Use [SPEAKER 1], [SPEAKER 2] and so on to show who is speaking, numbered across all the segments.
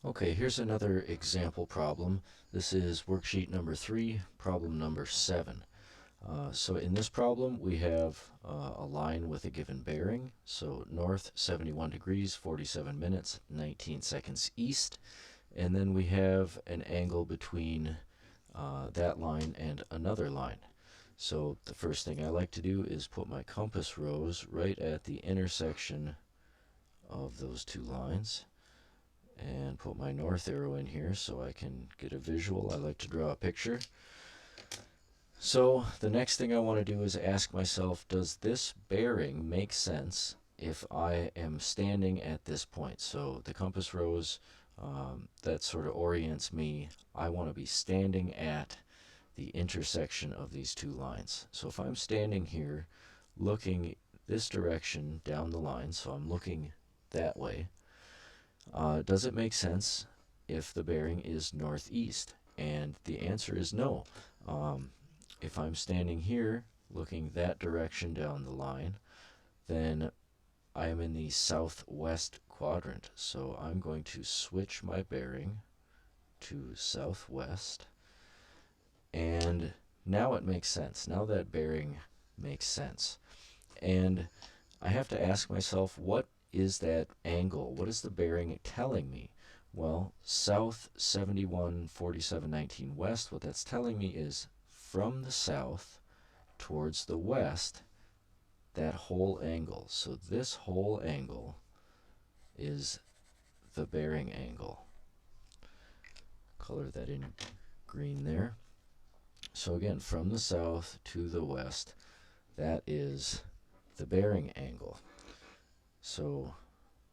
[SPEAKER 1] Okay, here's another example problem. This is worksheet number 3, problem number 7. So in this problem, we have a line with a given bearing. So north 71 degrees, 47 minutes, 19 seconds east. And then we have an angle between that line and another line. So the first thing I like to do is put my compass rose right at the intersection of those two lines, and put my north arrow in here so I can get a visual. I like to draw a picture. So the next thing I want to do is ask myself, does this bearing make sense if I am standing at this point? So the compass rose, that sort of orients me. I want to be standing at the intersection of these two lines. So if I'm standing here looking this direction down the line, so I'm looking that way, does it make sense if the bearing is northeast? And the answer is no. If I'm standing here looking that direction down the line, then I am in the southwest quadrant. So I'm going to switch my bearing to southwest. And now it makes sense. Now that bearing makes sense. And I have to ask myself, what is that angle? What is the bearing telling me? Well, south 71, 47, 19 west, what that's telling me is from the south towards the west, that whole angle. So this whole angle is the bearing angle. Color that in green there. So again, from the south to the west, that is the bearing angle. So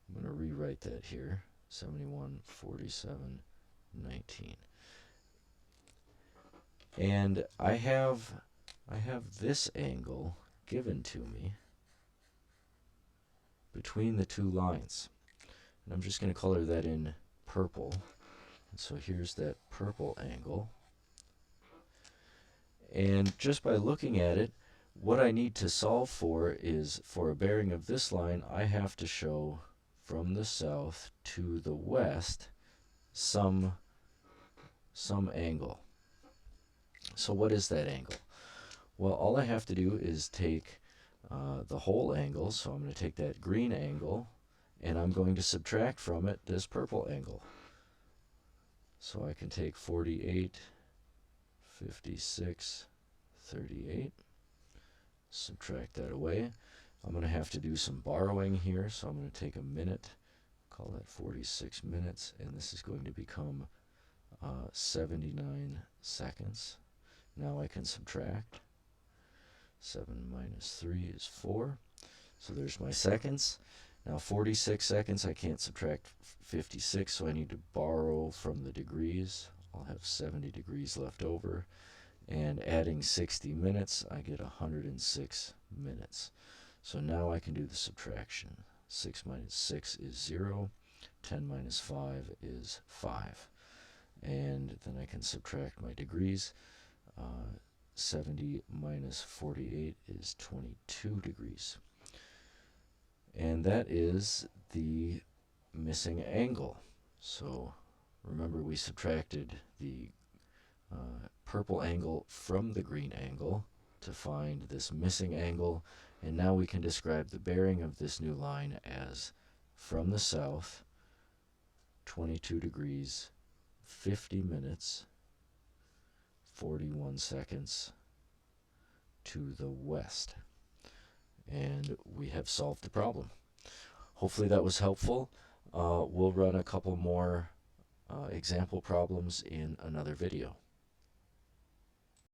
[SPEAKER 1] I'm going to rewrite that here. 71, 47, 19. And I have this angle given to me between the two lines. And I'm just going to color that in purple. And so here's that purple angle. And just by looking at it, what I need to solve for is, for a bearing of this line, I have to show from the south to the west some angle. So what is that angle? Well, all I have to do is take the whole angle. So I'm going to take that green angle, and I'm going to subtract from it this purple angle. So I can take 48, 56, 38, subtract that away. I'm going to have to do some borrowing here, so I'm going to take a minute, call that 46 minutes, and this is going to become 79 seconds. Now I can subtract. 7 minus 3 is 4. So there's my seconds. Now 46 seconds, I can't subtract 56, so I need to borrow from the degrees. I'll have 70 degrees left over. And adding 60 minutes, I get 106 minutes. So now I can do the subtraction. 6 minus 6 is 0. 10 minus 5 is 5. And then I can subtract my degrees. 70 minus 48 is 22 degrees. And that is the missing angle. So remember, we subtracted the purple angle from the green angle to find this missing angle, and now we can describe the bearing of this new line as from the south 22 degrees, 50 minutes, 41 seconds to the west. And we have solved the problem. Hopefully that was helpful. We'll run a couple more example problems in another video.